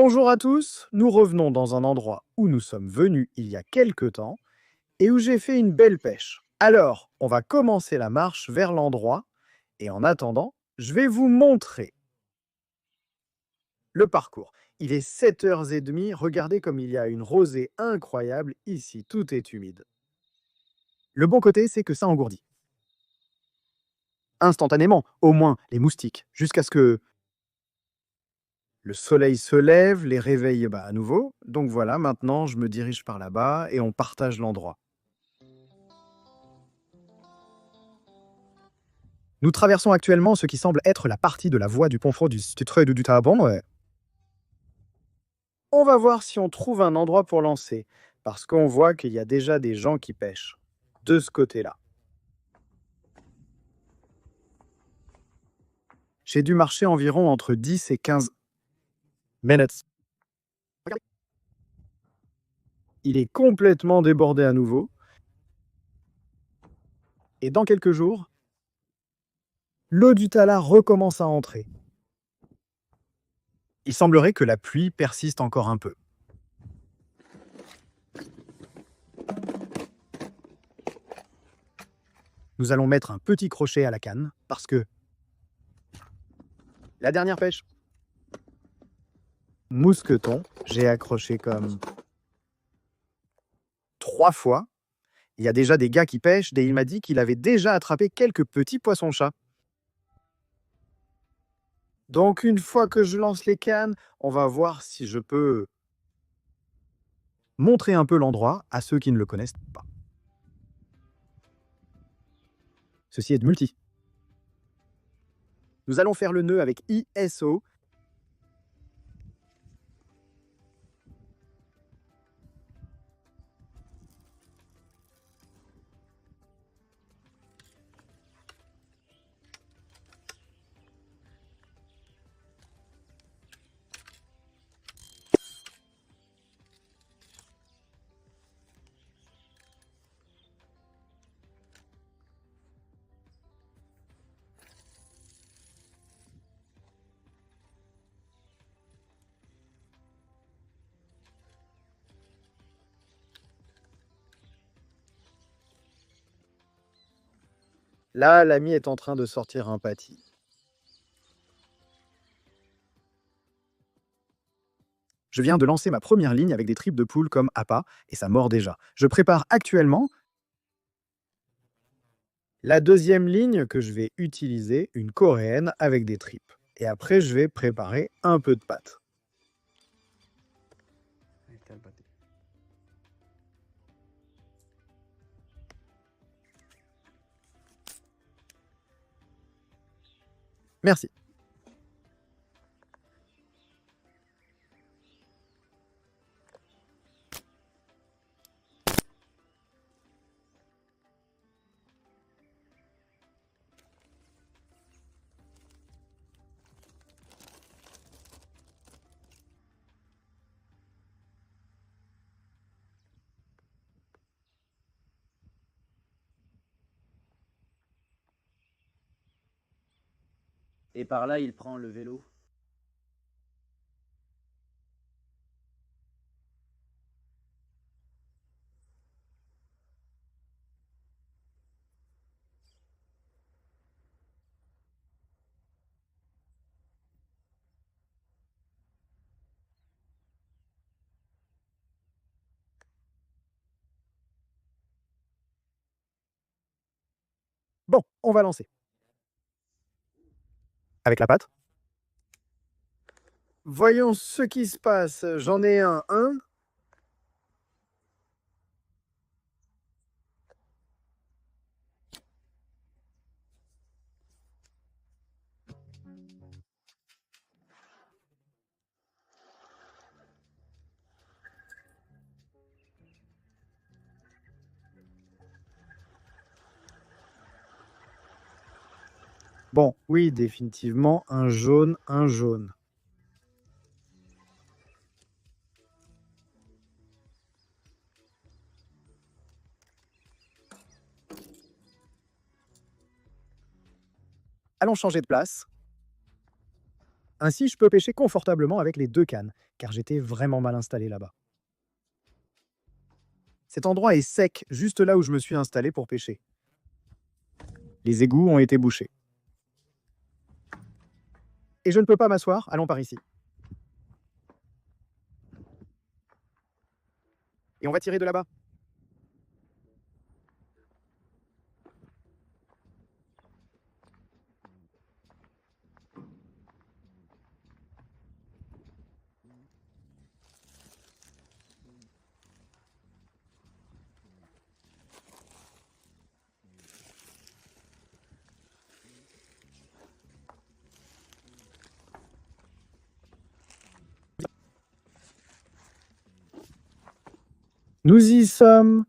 Bonjour à tous, nous revenons dans un endroit où nous sommes venus il y a quelque temps et où j'ai fait une belle pêche. Alors, on va commencer la marche vers l'endroit et en attendant, je vais vous montrer le parcours. Il est 7h30, regardez comme il y a une rosée incroyable ici, tout est humide. Le bon côté, c'est que ça engourdit. Instantanément, au moins les moustiques, jusqu'à ce que le soleil se lève, les réveille à nouveau. Donc voilà, maintenant je me dirige par là-bas et on partage l'endroit. Nous traversons actuellement ce qui semble être la partie de la voie du Pont du Stutreux du Tabon. Ouais. On va voir si on trouve un endroit pour lancer, parce qu'on voit qu'il y a déjà des gens qui pêchent de ce côté-là. J'ai dû marcher environ entre 10 et 15 minutes. Regardez. Il est complètement débordé à nouveau. Et dans quelques jours, l'eau du Tala recommence à entrer. Il semblerait que la pluie persiste encore un peu. Nous allons mettre un petit crochet à la canne, parce que la dernière pêche, mousqueton, j'ai accroché comme 3 fois. Il y a déjà des gars qui pêchent et il m'a dit qu'il avait déjà attrapé quelques petits poissons-chats. Donc une fois que je lance les cannes, on va voir si je peux montrer un peu l'endroit à ceux qui ne le connaissent pas. Ceci est de multi. Nous allons faire le nœud avec ISO. Là, l'ami est en train de sortir un pâtis. Je viens de lancer ma première ligne avec des tripes de poule comme appât et ça mord déjà. Je prépare actuellement la deuxième ligne que je vais utiliser, une coréenne avec des tripes. Et après, je vais préparer un peu de pâte. Merci. Et par là, il prend le vélo. Bon, on va lancer. Avec la pâte. Voyons ce qui se passe. J'en ai un. Bon, oui, définitivement, un jaune, un jaune. Allons changer de place. Ainsi, je peux pêcher confortablement avec les 2 cannes, car j'étais vraiment mal installé là-bas. Cet endroit est sec, juste là où je me suis installé pour pêcher. Les égouts ont été bouchés. Et je ne peux pas m'asseoir, allons par ici. Et on va tirer de là-bas. Nous y sommes.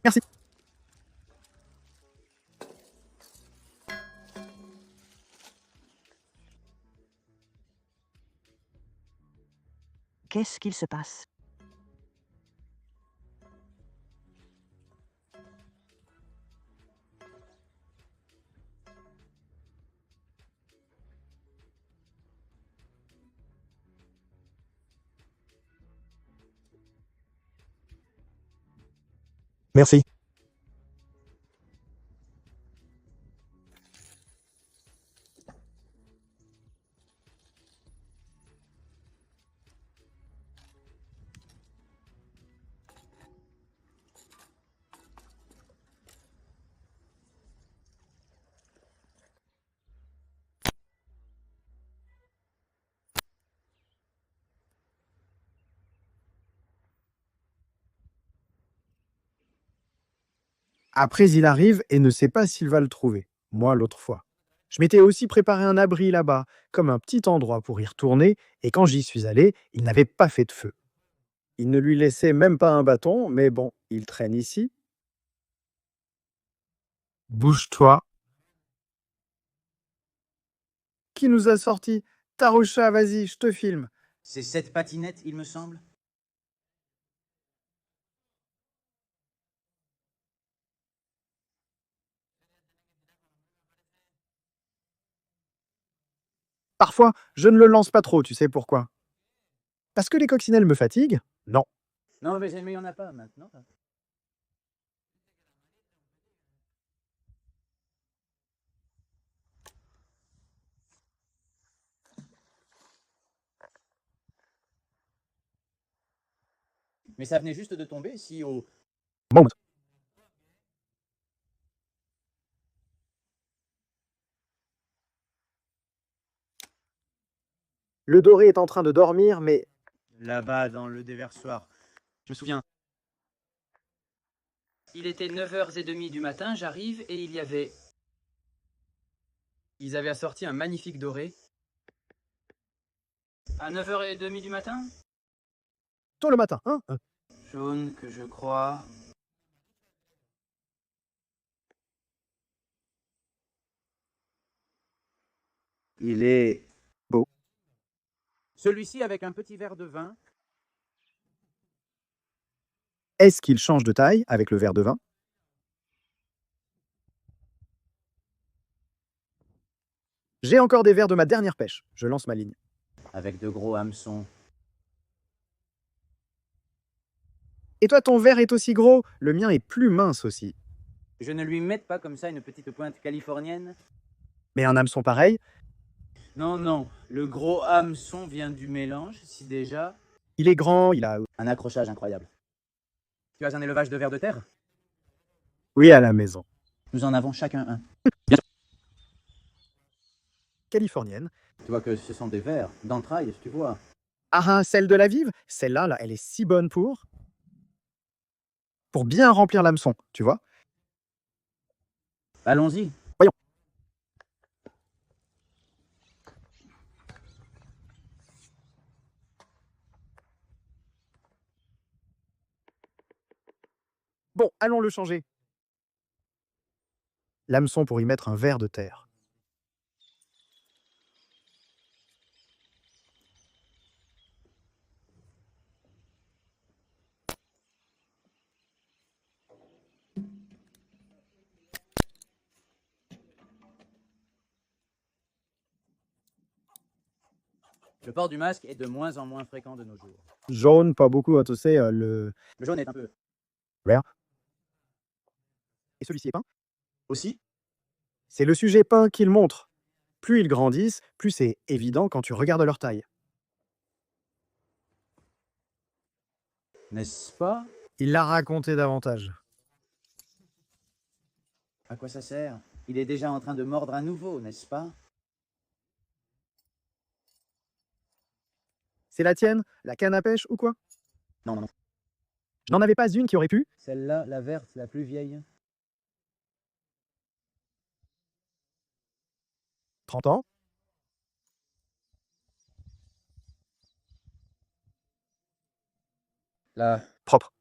Merci. Qu'est-ce qu'il se passe? Merci. Après, il arrive et ne sait pas s'il va le trouver. Moi, l'autre fois. Je m'étais aussi préparé un abri là-bas, comme un petit endroit pour y retourner, et quand j'y suis allé, il n'avait pas fait de feu. Il ne lui laissait même pas un bâton, mais bon, il traîne ici. Bouge-toi. Qui nous a sorti? Taroucha, vas-y, je te filme. C'est cette patinette, il me semble. Parfois, je ne le lance pas trop, tu sais pourquoi? Parce que les coccinelles me fatiguent? Non. Non, mais il n'y en a pas maintenant. Mais ça venait juste de tomber si au... Bon. Le doré est en train de dormir, mais Là-bas, dans le déversoir. Je me souviens. Il était 9h30 du matin, j'arrive et il y avait... Ils avaient assorti un magnifique doré. À 9h30 du matin? tôt le matin, hein? Jaune que je crois. Il est... Beau. Celui-ci avec un petit verre de vin. Est-ce qu'il change de taille avec le verre de vin? J'ai encore des verres de ma dernière pêche. Je lance ma ligne. Avec de gros hameçons. Et toi, ton verre est aussi gros? Le mien est plus mince aussi. Je ne lui mette pas comme ça une petite pointe californienne. Mais un hameçon pareil, Non, non. Le gros hameçon vient du mélange, si déjà. il est grand, il a... Un accrochage incroyable. Tu as un élevage de vers de terre? Oui, à la maison. Nous en avons chacun un. Californienne. Tu vois que ce sont des vers d'entrailles, tu vois. Ah, celle de la vive? Celle-là, là, elle est si bonne pour... Pour bien remplir l'hameçon, tu vois? Allons-y. Voyons. Bon, allons le changer. L'hameçon pour y mettre un ver de terre. Le port du masque est de moins en moins fréquent de nos jours. Jaune, pas beaucoup, hein, tu sais, le Le jaune est un peu vert. Et celui-ci est peint? aussi. C'est le sujet peint qu'il montre. Plus ils grandissent, plus c'est évident quand tu regardes leur taille. N'est-ce pas? Il l'a raconté davantage. À quoi ça sert? Il est déjà en train de mordre à nouveau, n'est-ce pas? C'est la tienne, la canne à pêche ou quoi? Non, non, non. Je n'en avais pas une qui aurait pu? Celle-là, la verte, la plus vieille. 30 ans? La Propre.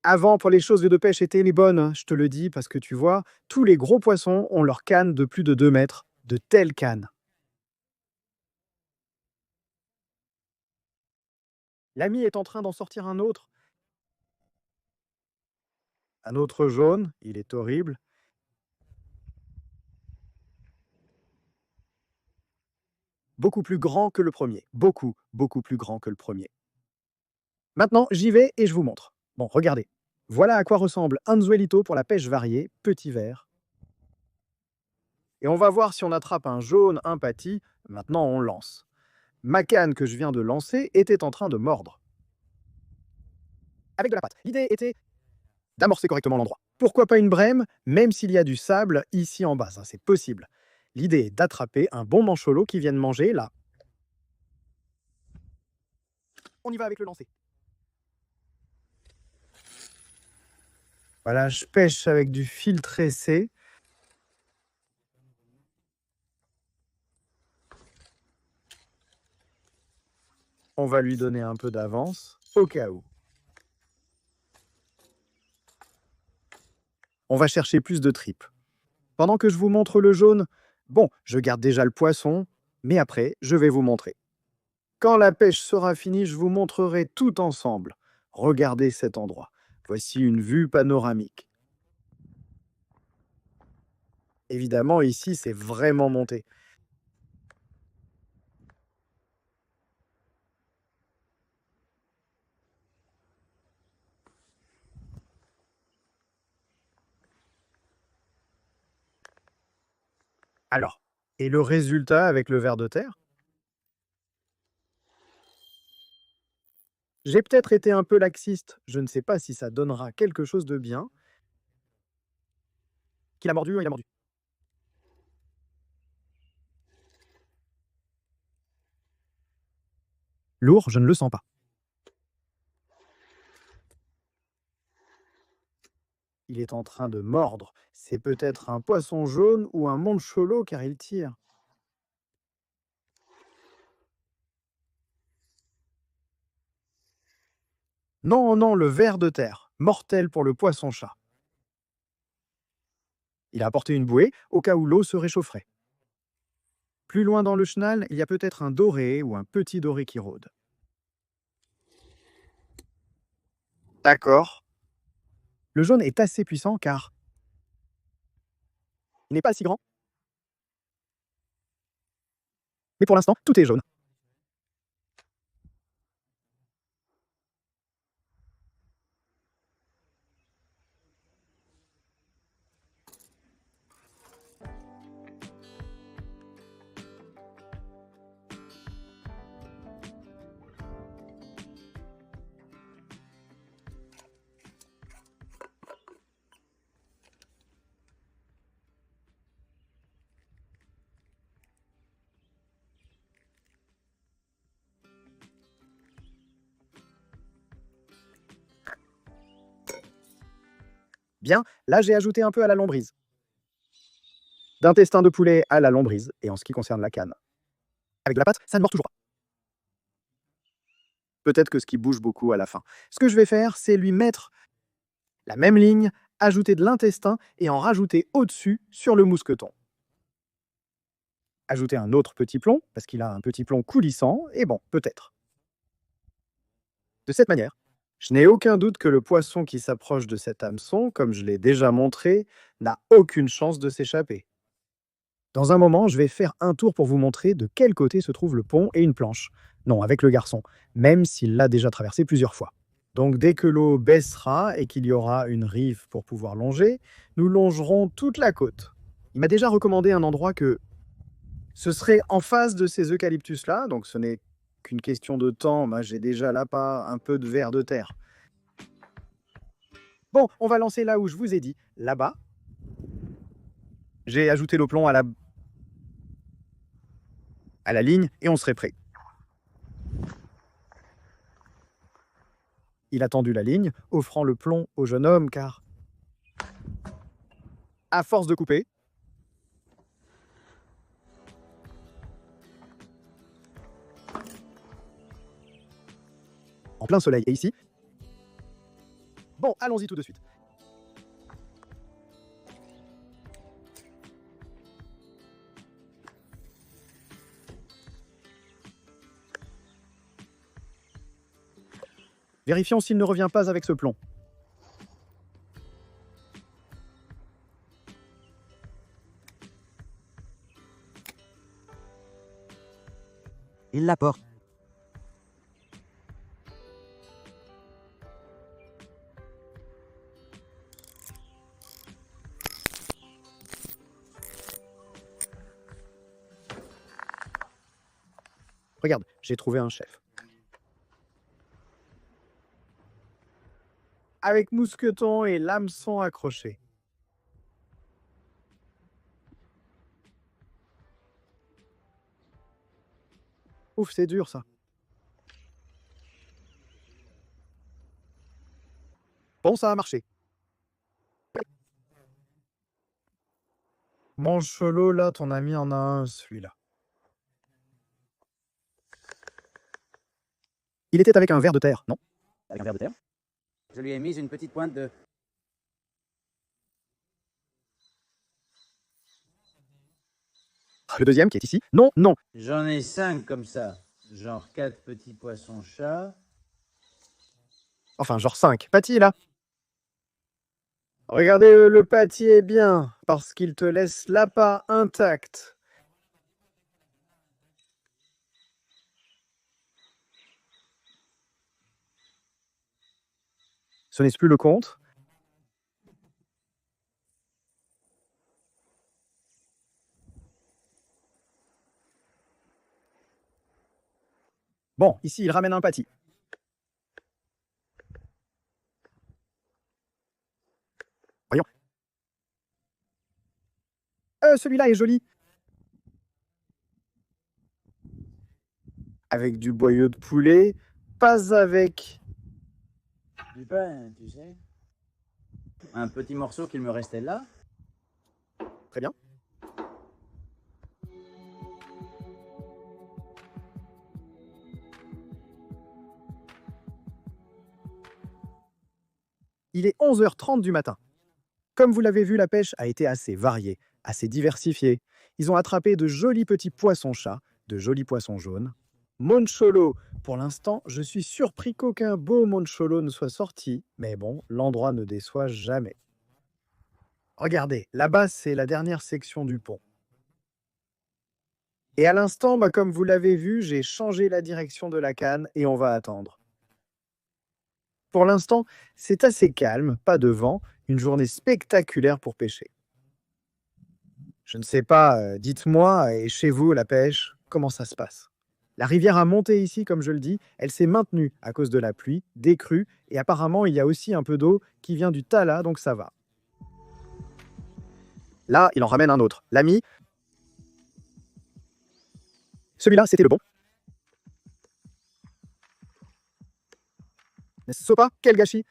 Avant, pour les choses de pêche étaient les bonnes, hein, je te le dis, parce que tu vois, tous les gros poissons ont leur canne de plus de 2 mètres, de telles cannes. L'ami est en train d'en sortir un autre. Un autre jaune, il est horrible. Beaucoup plus grand que le premier. Beaucoup, beaucoup plus grand que le premier. Maintenant, j'y vais et je vous montre. Bon, regardez. Voilà à quoi ressemble un anzuelito pour la pêche variée, petit verre. Et on va voir si on attrape un jaune impati. Maintenant, on lance. Ma canne que je viens de lancer était en train de mordre. Avec de la pâte. L'idée était d'amorcer correctement l'endroit. Pourquoi pas une brème, même s'il y a du sable ici en bas, ça, c'est possible. L'idée est d'attraper un bon manchot qui vienne manger là. On y va avec le lancer. Voilà, je pêche avec du fil tressé. On va lui donner un peu d'avance, au cas où. On va chercher plus de tripes. Pendant que je vous montre le jaune, bon, je garde déjà le poisson, mais après, je vais vous montrer. Quand la pêche sera finie, je vous montrerai tout ensemble. Regardez cet endroit. Voici une vue panoramique. Évidemment, ici, c'est vraiment monté. Alors, et le résultat avec le ver de terre? J'ai peut-être été un peu laxiste, je ne sais pas si ça donnera quelque chose de bien. Qu'il a mordu, il a mordu. Lourd, je ne le sens pas. Il est en train de mordre. C'est peut-être un poisson jaune ou un mancholo car il tire. Non, non, le ver de terre, mortel pour le poisson-chat. Il a apporté une bouée au cas où l'eau se réchaufferait. Plus loin dans le chenal, il y a peut-être un doré ou un petit doré qui rôde. D'accord. Le jaune est assez puissant car il n'est pas si grand. Mais pour l'instant, tout est jaune. Bien, là j'ai ajouté un peu à la lombrise. D'intestin de poulet à la lombrise, et en ce qui concerne la canne. Avec de la pâte, ça ne mord toujours pas. Peut-être que ce qui bouge beaucoup à la fin. Ce que je vais faire, c'est lui mettre la même ligne, ajouter de l'intestin et en rajouter au-dessus sur le mousqueton. Ajouter un autre petit plomb, parce qu'il a un petit plomb coulissant, et bon, peut-être. De cette manière, je n'ai aucun doute que le poisson qui s'approche de cet hameçon, comme je l'ai déjà montré, n'a aucune chance de s'échapper. Dans un moment, je vais faire un tour pour vous montrer de quel côté se trouve le pont et une planche. Non, avec le garçon, même s'il l'a déjà traversé plusieurs fois. Donc dès que l'eau baissera et qu'il y aura une rive pour pouvoir longer, nous longerons toute la côte. Il m'a déjà recommandé un endroit que ce serait en face de ces eucalyptus-là, donc ce n'est qu'une question de temps. Moi, j'ai déjà là-bas un peu de vers de terre. Bon, on va lancer là où je vous ai dit, là-bas. J'ai ajouté le plomb à la ligne et on serait prêt. Il a tendu la ligne, offrant le plomb au jeune homme, car, à force de couper, en plein soleil, et ici. Bon, allons-y tout de suite. Vérifions s'il ne revient pas avec ce plomb. Il la porte. Regarde, j'ai trouvé un chef. Avec mousqueton et l'hameçon accroché. Ouf, c'est dur ça. Bon, ça a marché. Mancholo, là, ton ami en a un, celui-là. Il était avec un ver de terre, non? Avec un verre de terre. Je lui ai mis une petite pointe de... Le deuxième qui est ici? Non, non. J'en ai 5 comme ça. Genre 4 petits poissons-chats. Enfin, genre 5. Patty est là. Regardez, le Patty est bien, parce qu'il te laisse l'appât intact. Ce n'est plus le compte. Bon, ici, il ramène un Patty. Voyons. Celui-là est joli. Avec du boyau de poulet, pas avec... Du pain, tu sais. Un petit morceau qu'il me restait là. Très bien. Il est 11h30 du matin. Comme vous l'avez vu, la pêche a été assez variée, assez diversifiée. Ils ont attrapé de jolis petits poissons-chats, de jolis poissons jaunes. Moncholo, pour l'instant, je suis surpris qu'aucun beau Moncholo ne soit sorti, mais bon, l'endroit ne déçoit jamais. Regardez, là-bas, c'est la dernière section du pont. Et à l'instant, comme vous l'avez vu, j'ai changé la direction de la canne et on va attendre. Pour l'instant, c'est assez calme, pas de vent, une journée spectaculaire pour pêcher. Je ne sais pas, dites-moi, et chez vous, la pêche, comment ça se passe? La rivière a monté ici, comme je le dis, elle s'est maintenue à cause de la pluie, des crues, et apparemment, il y a aussi un peu d'eau qui vient du Tala, donc ça va. Là, il en ramène un autre. L'ami. Celui-là, c'était le bon. N'est-ce pas? Quel gâchis!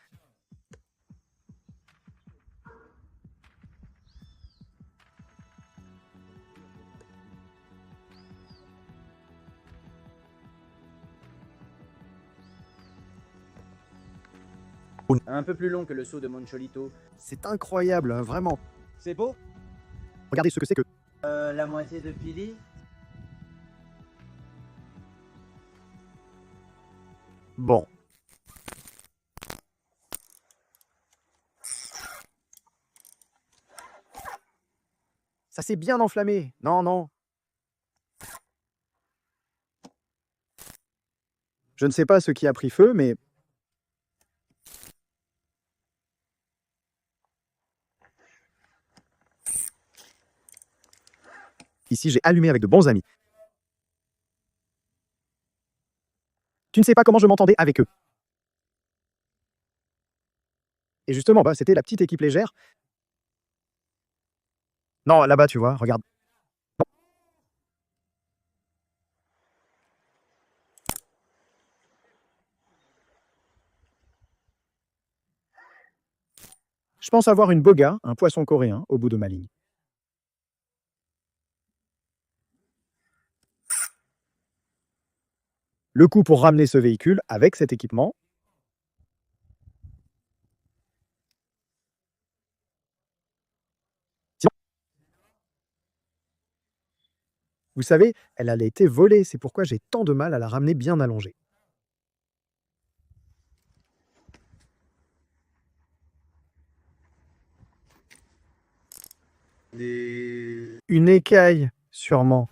Un peu plus long que le seau de Moncholito. C'est incroyable, hein, vraiment. C'est beau. Regardez ce que c'est que... La moitié de Pili. Bon. Ça s'est bien enflammé. Non, non. Je ne sais pas ce qui a pris feu, mais... Ici, j'ai allumé avec de bons amis. Tu ne sais pas comment je m'entendais avec eux. Et justement, bah, c'était la petite équipe légère. Non, là-bas, tu vois, regarde. Je pense avoir une boga, un poisson coréen, au bout de ma ligne. Le coup pour ramener ce véhicule avec cet équipement. Vous savez, elle a été volée, c'est pourquoi j'ai tant de mal à la ramener bien allongée. Une écaille, sûrement.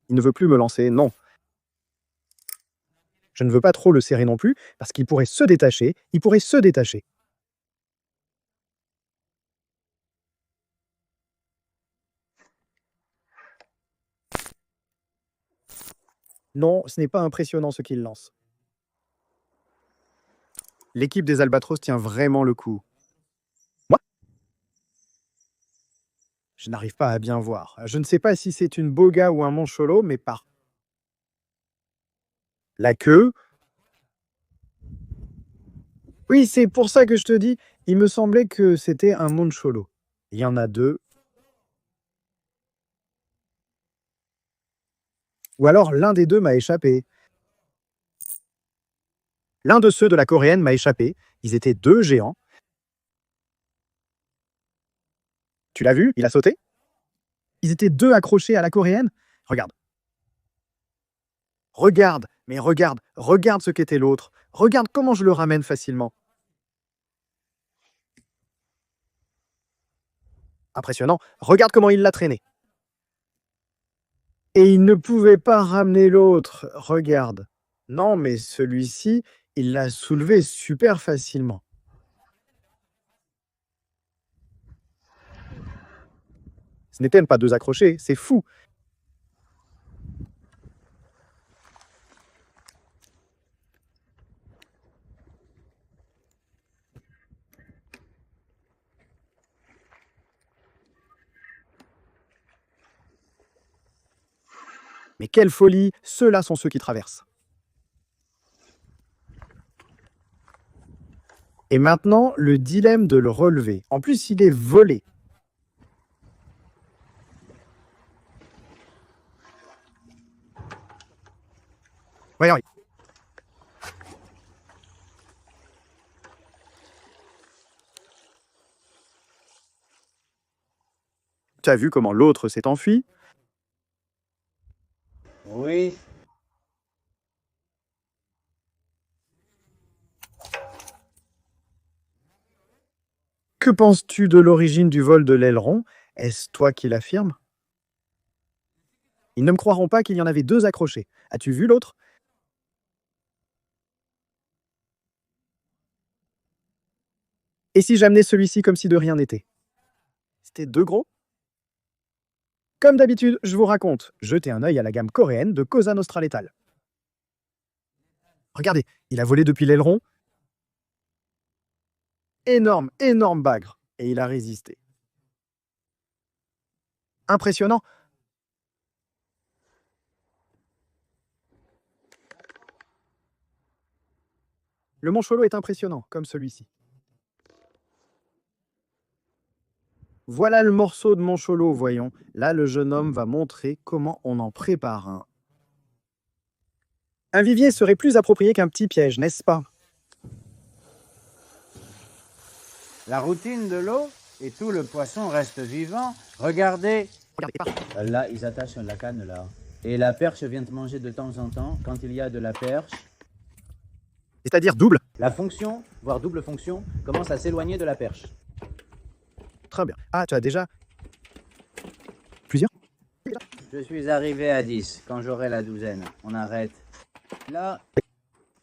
Il ne veut plus me lancer, non. Je ne veux pas trop le serrer non plus, parce qu'il pourrait se détacher, il pourrait se détacher. Non, ce n'est pas impressionnant ce qu'il lance. L'équipe des Albatros tient vraiment le coup. Moi, je n'arrive pas à bien voir. Je ne sais pas si c'est une boga ou un mancholo, mais par la queue. Oui, c'est pour ça que je te dis, il me semblait que c'était un mancholo. Il y en a deux. Ou alors l'un des deux m'a échappé. L'un de ceux de la coréenne m'a échappé. Ils étaient deux géants. Tu l'as vu? Il a sauté? Ils étaient deux accrochés à la coréenne. Regarde. Regarde, mais regarde, regarde ce qu'était l'autre. Regarde comment je le ramène facilement. Impressionnant. Regarde comment il l'a traîné. Et il ne pouvait pas ramener l'autre. Regarde. Non, mais celui-ci, il l'a soulevé super facilement. Ce n'étaient pas deux accrochés, c'est fou. Mais quelle folie, ceux-là sont ceux qui traversent. Et maintenant, le dilemme de le relever. En plus, il est volé. Voyons. Tu as vu comment l'autre s'est enfui? Oui. Que penses-tu de l'origine du vol de l'aileron? Est-ce toi qui l'affirmes? Ils ne me croiront pas qu'il y en avait deux accrochés. As-tu vu l'autre? Et si j'amenais celui-ci comme si de rien n'était? C'était deux gros? Comme d'habitude, je vous raconte. Jetez un œil à la gamme coréenne de Cosa Nostra Lethal. Regardez, il a volé depuis l'aileron. Énorme, énorme bagre. Et il a résisté. Impressionnant. Le mancholo est impressionnant, comme celui-ci. Voilà le morceau de mancholo, voyons. Là, le jeune homme va montrer comment on en prépare un. Un vivier serait plus approprié qu'un petit piège, n'est-ce pas? La routine de l'eau et tout le poisson reste vivant. Regardez. Regardez, Là, ils attachent la canne là. Et la perche vient te manger de temps en temps. Quand il y a de la perche, c'est-à-dire double. La fonction, voire double fonction, commence à s'éloigner de la perche. Très bien. Ah, tu as déjà plusieurs? Je suis arrivé à 10. Quand j'aurai la douzaine, on arrête. Là,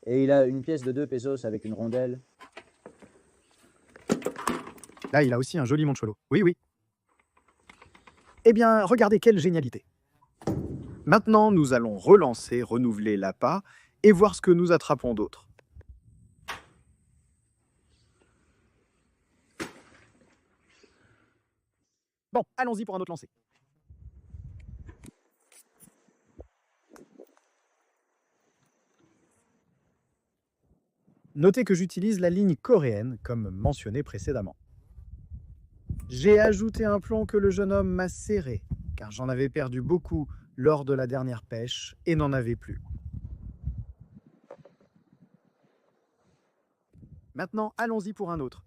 et il a une pièce de 2 pesos avec une rondelle. Là, il a aussi un joli mancholo. Oui, oui. Eh bien, regardez quelle génialité. Maintenant, nous allons relancer, renouveler l'appât et voir ce que nous attrapons d'autre. Bon, allons-y pour un autre lancer. Notez que j'utilise la ligne coréenne, comme mentionné précédemment. J'ai ajouté un plomb que le jeune homme m'a serré, car j'en avais perdu beaucoup lors de la dernière pêche et n'en avais plus. Maintenant, allons-y pour un autre.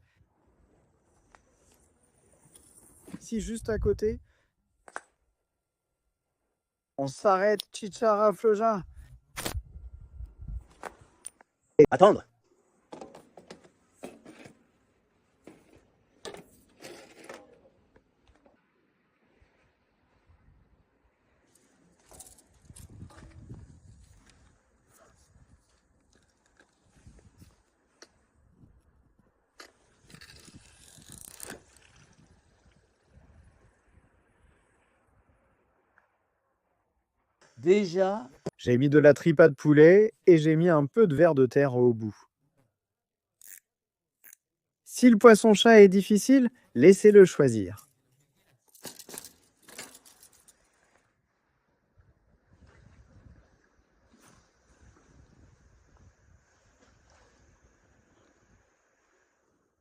Ici, juste à côté, on s'arrête, Chichara Fleuja. Attendre. Déjà, J'ai mis de la tripa de poulet et j'ai mis un peu de verre de terre au bout. Si le poisson-chat est difficile, laissez-le choisir.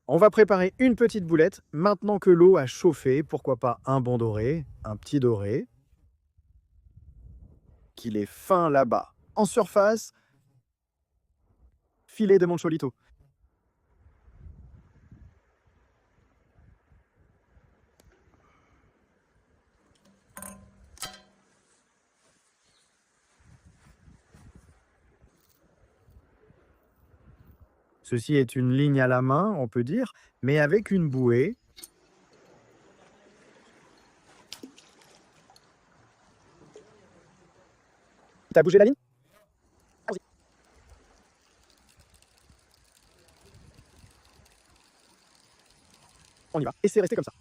On va préparer une petite boulette. Maintenant que l'eau a chauffé, pourquoi pas un bon doré, un petit doré. Qu'il est fin là-bas. En surface, filet de mancholito. Ceci est une ligne à la main, on peut dire, mais avec une bouée. T'as bougé la ligne? Allons-y. On y va. Et c'est resté comme ça.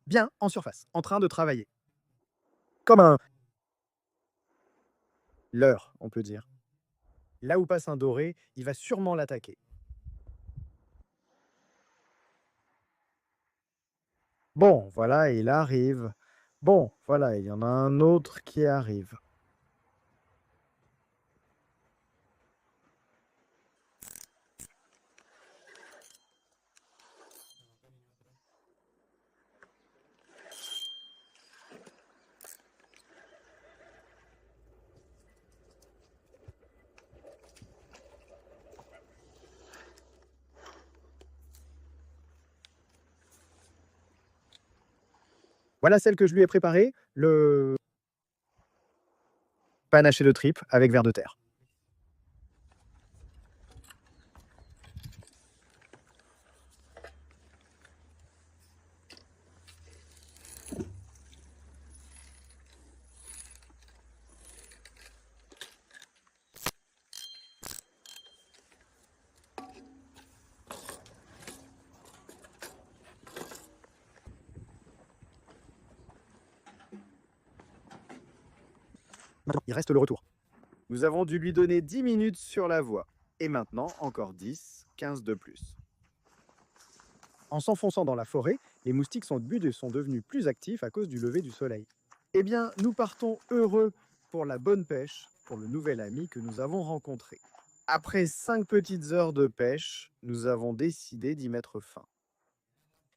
Bien en surface, en train de travailler. Comme un leurre, on peut dire. Là où passe un doré, il va sûrement l'attaquer. Bon, voilà, il arrive. Bon, voilà, il y en a un autre qui arrive. Voilà celle que je lui ai préparée, le panaché de tripes avec verre de terre. Maintenant, il reste le retour. Nous avons dû lui donner 10 minutes sur la voie. Et maintenant, encore 10, 15 de plus. En s'enfonçant dans la forêt, les moustiques sont devenus plus actifs à cause du lever du soleil. Eh bien, nous partons heureux pour la bonne pêche, pour le nouvel ami que nous avons rencontré. Après 5 petites heures de pêche, nous avons décidé d'y mettre fin.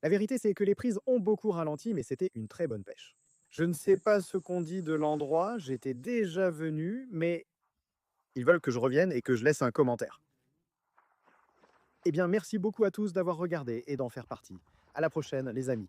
La vérité, c'est que les prises ont beaucoup ralenti, mais c'était une très bonne pêche. Je ne sais pas ce qu'on dit de l'endroit, j'étais déjà venu, mais ils veulent que je revienne et que je laisse un commentaire. Eh bien, merci beaucoup à tous d'avoir regardé et d'en faire partie. À la prochaine, les amis.